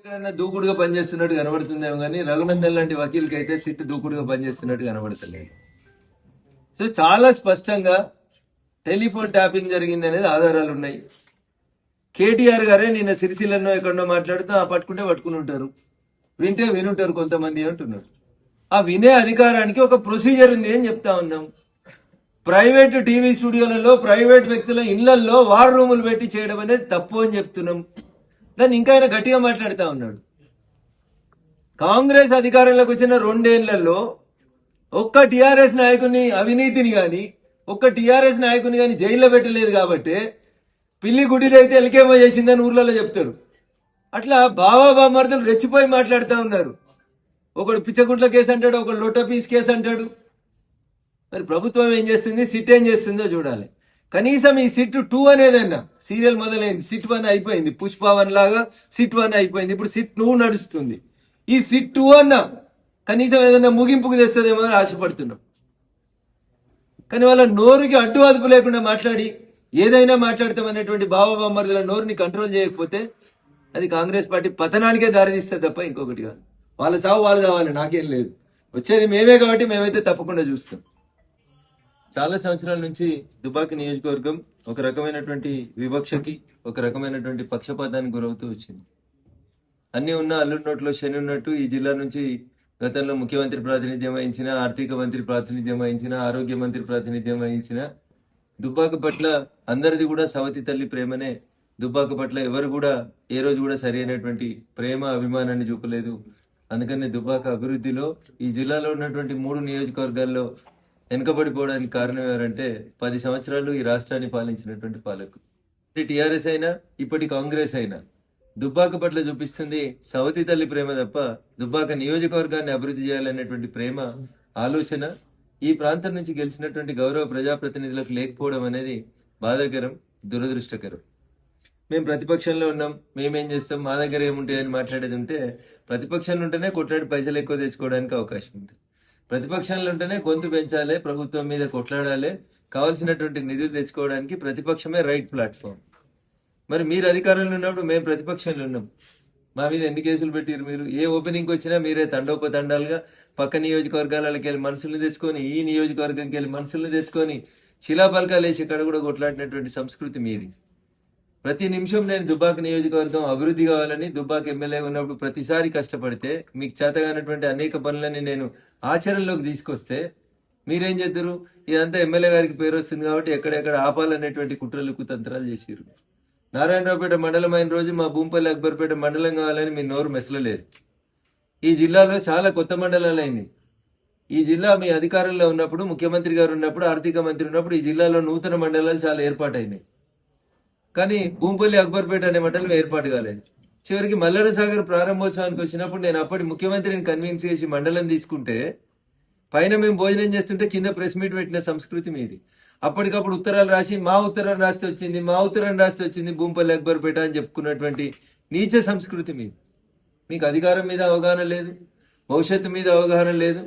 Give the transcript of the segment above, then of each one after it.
ఎక్కడన్నా దూకుడుగా పనిచేస్తున్నట్టు కనబడుతుందేమో కానీ రఘునందన్ లాంటి వకీల్కి అయితే సిట్ దూకుడుగా పనిచేస్తున్నట్టు కనబడతలేదు. సో చాలా స్పష్టంగా టెలిఫోన్ ట్యాపింగ్ జరిగింది అనేది ఆధారాలు ఉన్నాయి. కేటీఆర్ గారే నిన్న సిరిసిల్లలో ఎక్కడో మాట్లాడుతూ పట్టుకుంటే పట్టుకుని ఉంటారు, వింటే వినుంటారు కొంతమంది అంటున్నారు. ఆ వినే అధికారానికి ఒక ప్రొసీజర్ ఉంది అని చెప్తా ఉన్నాం. ప్రైవేట్ టీవీ స్టూడియోలలో ప్రైవేట్ వ్యక్తుల ఇళ్లలో వార్ రూములు పెట్టి చేయడం అనేది తప్పు అని చెప్తున్నాం. దాన్ని ఇంకా ఆయన గట్టిగా మాట్లాడుతూ ఉన్నాడు. కాంగ్రెస్ అధికారంలోకి వచ్చిన 2 ఏళ్లలో ఒక్క టీఆర్ఎస్ నాయకుని అవినీతిని గాని ఒక్క టీఆర్ఎస్ నాయకుని గాని జైల్లో పెట్టలేదు కాబట్టి పిల్లి గుడిలో అయితే ఎలికేమో చేసిందని ఊర్లలో చెప్తారు. అట్లా బామర్దులు రెచ్చిపోయి మాట్లాడుతూ ఉన్నారు. ఒకడు పిచ్చగుంట్ల కేసు అంటాడు, ఒకడు లోటో పీస్ కేసు అంటాడు. మరి ప్రభుత్వం ఏం చేస్తుంది, సిట్ ఏం చేస్తుందో చూడాలి. కనీసం ఈ సిట్ 2 అనేదన్నా, సీరియల్ మొదలైంది, సిట్ 1 అయిపోయింది, పుష్ప 1 లాగా సిట్ 1 అయిపోయింది, ఇప్పుడు సిట్ 2 నడుస్తుంది. ఈ సిట్ 2 అన్నా కనీసం ఏదన్నా ముగింపుకు తెస్తుందేమో అని ఆశపడుతున్నాం. కానీ వాళ్ళ నోరుకి అడ్డు అదుపు లేకుండా మాట్లాడి ఏదైనా మాట్లాడతామనేటువంటి భావబొమ్మర్దుల నోరుని కంట్రోల్ చేయకపోతే అది కాంగ్రెస్ పార్టీ పతనానికే దారితీస్తే తప్ప ఇంకొకటి కాదు. వాళ్ళ సాగు వాళ్ళు కావాలి, నాకేం లేదు. వచ్చేది మేమే కాబట్టి మేమైతే తప్పకుండా చూస్తాం. చాలా సంవత్సరాల నుంచి దుబాక నియోజకవర్గం ఒక రకమైనటువంటి వివక్షకి, ఒక రకమైనటువంటి పక్షపాతానికి గురవుతూ వచ్చింది. అన్ని ఉన్న అల్లుడి నోట్లో శని ఉన్నట్టు ఈ జిల్లా నుంచి గతంలో ముఖ్యమంత్రి ప్రాతినిధ్యం వహించిన, ఆర్థిక మంత్రి ప్రాతినిధ్యం వహించిన, ఆరోగ్య మంత్రి ప్రాతినిధ్యం వహించిన దుబ్బాక పట్ల అందరిది కూడా సవతి తల్లి ప్రేమనే. దుబ్బాక పట్ల ఎవరు కూడా ఏ రోజు కూడా సరి అయినటువంటి ప్రేమ అభిమానాన్ని చూపలేదు. అందుకనే దుబ్బాక అభివృద్ధిలో ఈ జిల్లాలో ఉన్నటువంటి 3 నియోజకవర్గాల్లో వెనుకబడిపోవడానికి కారణం ఎవరంటే 10 సంవత్సరాలు ఈ రాష్ట్రాన్ని పాలించినటువంటి పాలకులు. టీఆర్ఎస్ అయినా ఇప్పటి కాంగ్రెస్ అయినా దుబ్బాక పట్ల చూపిస్తుంది సవతి తల్లి ప్రేమ తప్ప దుబ్బాక నియోజకవర్గాన్ని అభివృద్ధి చేయాలనేటువంటి ప్రేమ, ఆలోచన ఈ ప్రాంతం నుంచి గెలిచినటువంటి గౌరవ ప్రజాప్రతినిధులకు లేకపోవడం అనేది బాధాకరం, దురదృష్టకరం. మేము ప్రతిపక్షంలో ఉన్నాం, మేమేం చేస్తాం, మా దగ్గర ఏముంటాయని మాట్లాడేది ఉంటే ప్రతిపక్షంలో ఉంటేనే కొట్లాడి పైసలు ఎక్కువ తెచ్చుకోవడానికి అవకాశం ఉంటుంది. ప్రతిపక్షంలో ఉంటేనే గొంతు పెంచాలి, ప్రభుత్వం మీద కొట్లాడాలి, కావాల్సినటువంటి నిధులు తెచ్చుకోవడానికి ప్రతిపక్షమే రైట్ ప్లాట్ఫామ్. మరి మీరు అధికారంలో ఉన్నప్పుడు మేము ప్రతిపక్షంలో ఉన్నాం, మా మీద ఎన్ని కేసులు పెట్టారు మీరు? ఏ ఓపెనింగ్కి వచ్చినా మీరే తండోపతండాలుగా పక్క నియోజకవర్గాలకి వెళ్ళి మనుషుల్ని తెచ్చుకొని, ఈ నియోజకవర్గంకి వెళ్ళి మనుషుల్ని తెచ్చుకొని శిలాపలకాలు వేసి ఇక్కడ కూడా కొట్లాడినటువంటి సంస్కృతి మీది. ప్రతి నిమిషం నేను దుబ్బాక నియోజకవర్గం అభివృద్ధి కావాలని దుబ్బాక ఎమ్మెల్యే ఉన్నప్పుడు ప్రతిసారి కష్టపడితే మీకు చేతగానటువంటి అనేక పనులని నేను ఆచరణలోకి తీసుకొస్తే మీరేం చేద్దరు? ఇదంతా ఎమ్మెల్యే గారికి పేరు వస్తుంది కాబట్టి ఎక్కడెక్కడ ఆపాలనేటువంటి కుట్రలు కుతంత్రాలు చేసిరు. నారాయణరావుపేట మండలం అయిన రోజు మా భూంపల్లి అక్బర్పేట మండలం కావాలని మీ నోరు మెసలలేదు. ఈ జిల్లాలో చాలా కొత్త మండలాలు అయినాయి. ఈ జిల్లా మీ అధికారంలో ఉన్నప్పుడు, ముఖ్యమంత్రి గారు ఉన్నప్పుడు, ఆర్థిక మంత్రి ఉన్నప్పుడు ఈ జిల్లాలో నూతన మండలాలు చాలా ఏర్పాటైనాయి. కానీ భూంపల్లి అక్బర్పేట అనే మండలం ఏర్పాటు కాలేదు. చివరికి మల్లన్న సాగర్ ప్రారంభోత్సవానికి వచ్చినప్పుడు నేను అప్పటి ముఖ్యమంత్రిని కన్విన్స్ చేసి మండలం తీసుకుంటే పైన మేము భోజనం చేస్తుంటే కింద ప్రెస్ మీట్ పెట్టిన సంస్కృతి మీది. అప్పటికప్పుడు ఉత్తరాలు రాసి మా ఉత్తరం రాస్తే వచ్చింది, మా ఉత్తరం రాస్తే వచ్చింది భూంపల్లి అక్బర్పేట అని చెప్పుకున్నటువంటి నీచ సంస్కృతి మీది. మీకు అధికారం మీద అవగాహన లేదు, భవిష్యత్తు మీద అవగాహన లేదు.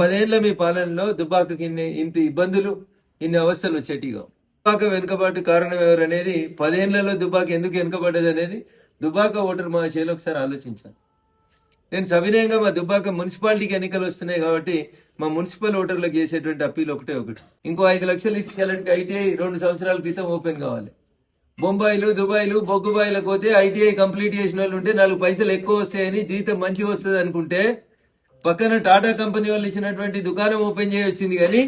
10 ఏళ్ల మీ పాలనలో దుబ్బాకకి ఇంత ఇబ్బందులు, ఇన్ని అవస్థలు వచ్చేటిగా. దుబ్బాక వెనుకబాటు కారణం ఎవరనేది, 10 ఏళ్లలో దుబ్బాక ఎందుకు వెనుకబడ్డది అనేది దుబ్బాక ఓటర్ మహాశయులు ఒకసారి ఆలోచించాలి. నేను సవినయంగా మా దుబ్బాక మున్సిపాలిటీకి ఎన్నికలు వస్తున్నాయి కాబట్టి మా మున్సిపల్ ఓటర్లకు చేసేటువంటి అప్పీల్ ఒకటి. ఇంకో 5 లక్షలు ఇచ్చేయాలంటే ఐటీఐ 2 సంవత్సరాల క్రితం ఓపెన్ కావాలి. బొంబాయిలు, దుబాయ్లు, బొగ్గుబాయిలకు పోతే ఐటీఐ కంప్లీట్ చేసిన వాళ్ళు ఉంటే 4 పైసలు ఎక్కువ వస్తాయని, జీతం మంచిగా వస్తుంది అనుకుంటే పక్కన టాటా కంపెనీ వాళ్ళు ఇచ్చినటువంటి దుకాణం ఓపెన్ చేయొచ్చింది. కానీ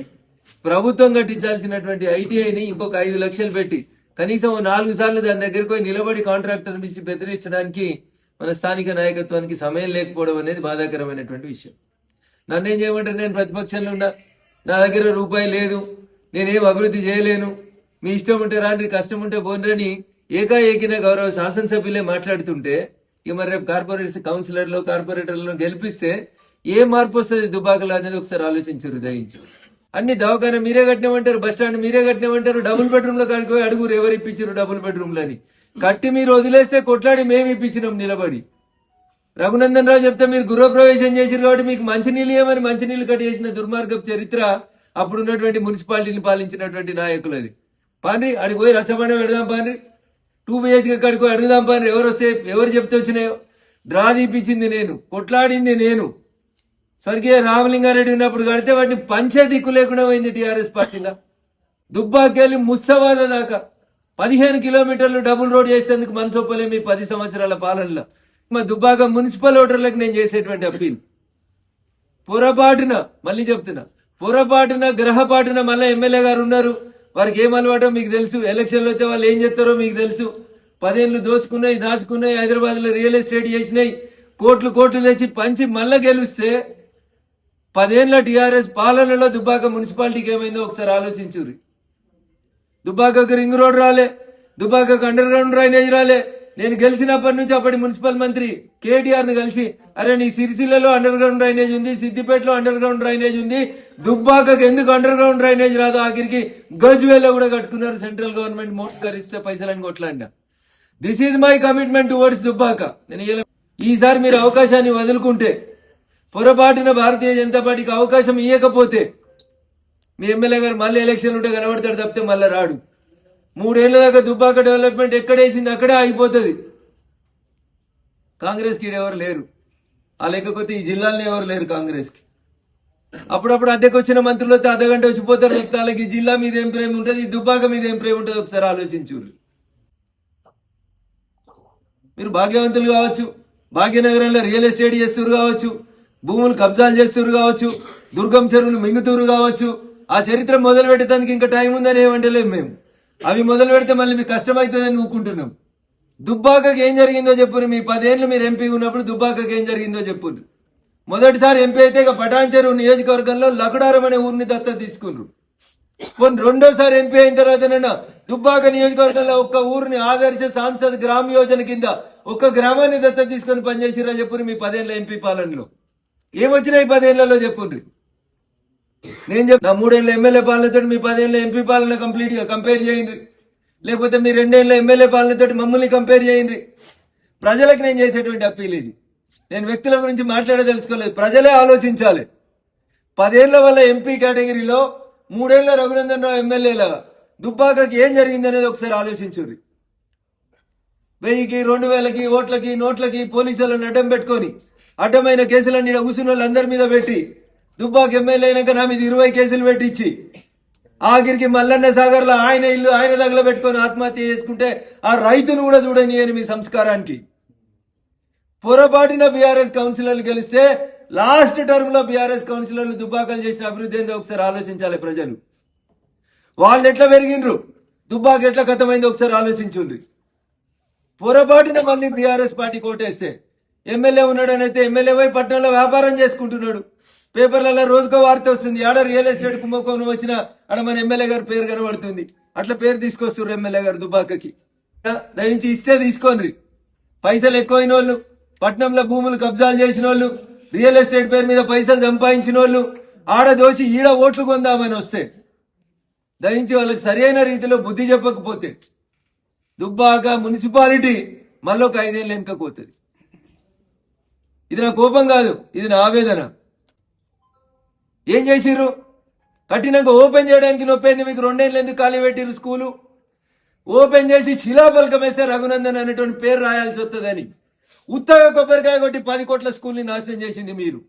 ప్రభుత్వం కట్టించాల్సినటువంటి ఐటీఐని ఇంకొక 5 లక్షలు పెట్టి కనీసం 4 సార్లు దాని దగ్గరికి పోయి నిలబడి కాంట్రాక్టర్ పిలిచి బెదిరించడానికి మన స్థానిక నాయకత్వానికి సమయం లేకపోవడం అనేది బాధాకరమైనటువంటి విషయం. నన్నేం చేయమంటారు? నేను ప్రతిపక్షంలో ఉన్నా, నా దగ్గర రూపాయి లేదు, నేనేం అభివృద్ధి చేయలేను, మీ ఇష్టం ఉంటే రాని, కష్టం ఉంటే పోనరని ఏకాఏకిన గౌరవ శాసనసభ్యులే మాట్లాడుతుంటే ఇక మరి రేపు కార్పొరేటర్లను గెలిపిస్తే ఏ మార్పు వస్తుంది దుబ్బాకలో అనేది ఒకసారి ఆలోచించారు, దయించు. అన్ని దవాఖాన మీరే కట్టినామంటారు, బస్టాండ్ మీరే కట్టినామంటారు, డబుల్ బెడ్రూమ్లో కనుక అడుగురు ఎవరు ఇప్పించారు డబుల్ బెడ్రూమ్లని. కట్టి మీరు వదిలేస్తే కొట్లాడి మేము ఇప్పించినాం నిలబడి. రఘునందన్ రావు చెప్తే మీరు గృహప్రవేశం చేశారు కాబట్టి మీకు మంచినీళ్ళు ఏమని మంచినీళ్ళు కట్టి చేసిన దుర్మార్గపు చరిత్ర అప్పుడున్నటువంటి మున్సిపాలిటీని పాలించినటువంటి నాయకులది. పాన్రి అడిగి పోయి రచ్చబండ పెడదాం, పాన్రి 2 BHK కడుకో అడుగుదాం, పాన్రి ఎవరు వస్తే ఎవరు చెప్తే వచ్చినాయో. డ్రా తీపించింది నేను, కొట్లాడింది నేను. స్వర్గీయ రామలింగారెడ్డి ఉన్నప్పుడు కడితే వాటిని పంచే దిక్కు లేకుండా పోయింది టీఆర్ఎస్ పార్టీలో. దుబ్బాకెళ్ళి ముస్తవాద దాకా 15 కిలోమీటర్లు డబుల్ రోడ్ చేసేందుకు మనసొప్పలే మీ 10 సంవత్సరాల పాలనలో. మా దుబ్బాక మున్సిపల్ ఓటర్లకు నేను చేసేటువంటి అప్పీల్, పొరపాటున మళ్ళీ చెప్తున్నా, పొరపాటున గ్రహపాటున మళ్ళీ ఎమ్మెల్యే గారు ఉన్నారు, వారికి ఏం అలవాటో మీకు తెలుసు. ఎలక్షన్లో అయితే వాళ్ళు ఏం చేస్తారో మీకు తెలుసు. 10 ఏళ్ళు దోసుకున్నాయి, దాచుకున్నాయి, హైదరాబాద్ లో రియల్ ఎస్టేట్ చేసినాయి, కోట్లు తెచ్చి పంచి మళ్ళా గెలిస్తే 10 ఏళ్ల టీఆర్ఎస్ పాలనలో దుబ్బాక మున్సిపాలిటీకి ఏమైందో ఒకసారి ఆలోచించుర్రి. దుబ్బాకకు రింగ్ రోడ్ రాలే, దుబ్బాకకు అండర్ గ్రౌండ్ డ్రైనేజ్ రాలే. నేను గెలిచినప్పటి నుంచి అప్పటి మున్సిపల్ మంత్రి కేటీఆర్ ని కలిసి, అరే నీ సిరిసిల్లలో అండర్ గ్రౌండ్ డ్రైనేజ్ ఉంది, సిద్దిపేటలో అండర్ గ్రౌండ్ డ్రైనేజ్ ఉంది, దుబ్బాకకు ఎందుకు అండర్ గ్రౌండ్ డ్రైనేజ్ రాదు? ఆఖరికి గజ్వేల్లో కూడా కట్టుకున్నారు, సెంట్రల్ గవర్నమెంట్ మోటార్ ఇస్తే పైసలని కొట్లాడినా. This is my commitment towards Dubbaka. నేను ఈసారి మీరు అవకాశాన్ని వదులుకుంటే, పొరపాటున భారతీయ జనతా పార్టీకి అవకాశం ఇవ్వకపోతే మీ ఎమ్మెల్యే గారు మళ్ళీ ఎలక్షన్ ఉంటే కనబడతాడు తప్పితే మళ్ళీ రాడు. 3 ఏళ్ల దాకా దుబ్బాక డెవలప్మెంట్ ఎక్కడేసింది అక్కడే ఆగిపోతుంది. కాంగ్రెస్ కి ఎవరు లేరు, ఆ లేకపోతే ఈ జిల్లాలో ఎవరు లేరు కాంగ్రెస్ కి. అప్పుడప్పుడు అద్దెకు వచ్చిన మంత్రులు వస్తే అర్ధగంట వచ్చిపోతారు తప్పితే వాళ్ళకి ఈ జిల్లా మీద ఏం ప్రేమ ఉంటుంది, ఈ దుబ్బాక మీద ఏం ప్రేమ ఉంటుంది ఒకసారి ఆలోచించు. మీరు భాగ్యవంతులు కావచ్చు, భాగ్యనగరంలో రియల్ ఎస్టేట్ చేస్తున్నారు కావచ్చు, భూములు కబ్జాలు చేస్తున్నారు కావచ్చు, దుర్గం చెరువులు మింగుతూరు కావచ్చు. ఆ చరిత్ర మొదలు పెట్టడానికి ఇంకా టైం ఉందని ఏమంటలేము మేము. అవి మొదలు పెడితే మళ్ళీ మీకు కష్టమవుతుందని ఊరుకుంటున్నాం. దుబ్బాకకి ఏం జరిగిందో చెప్పురు. మీ 10 ఏళ్ళు మీరు ఎంపీ ఉన్నప్పుడు దుబ్బాకకి ఏం జరిగిందో చెప్పురు. మొదటిసారి ఎంపీ అయితే ఇక పటాన్ చెరువు నియోజకవర్గంలో లకడారం అనే ఊరిని దత్తత తీసుకున్నారు. రెండోసారి ఎంపీ అయిన తర్వాత దుబ్బాక నియోజకవర్గంలో ఒక్క ఊరిని ఆదర్శ సాంసద్ గ్రామ యోజన కింద ఒక్క గ్రామాన్ని దత్తత తీసుకొని పనిచేసిరా చెప్పురు. మీ 10 ఏళ్ల ఎంపీ పాలనలో ఏమొచ్చినాయి 10 ఏళ్లలో చెప్పుండ్రి. నేను నా 3 ఏళ్ల ఎమ్మెల్యే పాలనతో మీ 10 ఏళ్ల ఎంపీ పాలన కంప్లీట్ గా కంపేర్ చేయండి, లేకపోతే మీ 2 ఏళ్ల ఎమ్మెల్యే పాలనతో మమ్మల్ని కంపేర్ చేయండి. ప్రజలకు నేను చేసేటువంటి అప్పీల్ ఇది. నేను వ్యక్తుల గురించి మాట్లాడే తెలుసుకోలేదు, ప్రజలే ఆలోచించాలి. 10 ఏళ్ల వల్ల ఎంపీ కేటగిరీలో 3 ఏళ్ల రఘునందన్ రావు ఎమ్మెల్యేలాగా దుబ్బాకకి ఏం జరిగింది అనేది ఒకసారి ఆలోచించుర్రి. 1000కి 2000కి ఓట్లకి నోట్లకి పోలీసులను అడ్డం పెట్టుకొని అడ్డమైన కేసులన్నీ కూర్చున్న వాళ్ళందరి మీద పెట్టి దుబ్బాక ఎమ్మెల్యే అయినాక నా మీద 20 కేసులు పెట్టించి ఆఖరికి మల్లన్న సాగర్ లో ఆయన ఇల్లు ఆయన దగ్గర పెట్టుకొని ఆత్మహత్య చేసుకుంటే ఆ రైతును కూడా చూడని అని మీ సంస్కారానికి. పొరపాటిన బీఆర్ఎస్ కౌన్సిలర్లు గెలిస్తే లాస్ట్ టర్మ్ లో బీఆర్ఎస్ కౌన్సిలర్లు దుబ్బాకలు చేసిన అభివృద్ధి ఏందో ఒకసారి ఆలోచించాలి ప్రజలు. వాళ్ళు ఎట్లా పెరిగిండ్రు, దుబ్బాక ఎట్లా కథమైందో ఒకసారి ఆలోచించుండ్రి. పొరపాటున మళ్ళీ బీఆర్ఎస్ పార్టీ కోటేస్తే ఎమ్మెల్యే ఉన్నాడనైతే ఎమ్మెల్యే పోయి పట్టణంలో వ్యాపారం చేసుకుంటున్నాడు. పేపర్లలో రోజుకో వార్త వస్తుంది, ఆడ రియల్ ఎస్టేట్ కుంభకోణం వచ్చినా ఆడ మన ఎమ్మెల్యే గారి పేరు కనబడుతుంది. అట్లా పేరు తీసుకొస్తున్నారు ఎమ్మెల్యే గారు దుబ్బాకకి. దయించి ఇస్తే తీసుకోండి. పైసలు ఎక్కువైన వాళ్ళు, పట్నంలో భూములు కబ్జాలు చేసిన వాళ్ళు, రియల్ ఎస్టేట్ పేరు మీద పైసలు సంపాదించిన వాళ్ళు ఆడ దోచి ఈడ ఓట్లు కొందామని వస్తే దయించి వాళ్ళకి సరైన రీతిలో బుద్ధి చెప్పకపోతే దుబ్బాక మున్సిపాలిటీ మళ్ళీ ఒక 5 ఏళ్ళు వెనుకపోతుంది. ఇది నా కోపం కాదు, ఇది నా ఆవేదన. ఏం చేసిర్రు? కట్టినాక ఓపెన్ చేయడానికి నొప్పింది మీకు. 2 ఏళ్ళు ఎందుకు ఖాళీ పెట్టిర్రు స్కూలు? ఓపెన్ చేసి శిలాఫలకం వేస్తే రఘునందన్ అనేటువంటి పేరు రాయాల్సి వస్తుందని ఉత్తగా కొబ్బరికాయ కొట్టి 10 కోట్ల స్కూల్ని నాశనం చేసింది మీరు.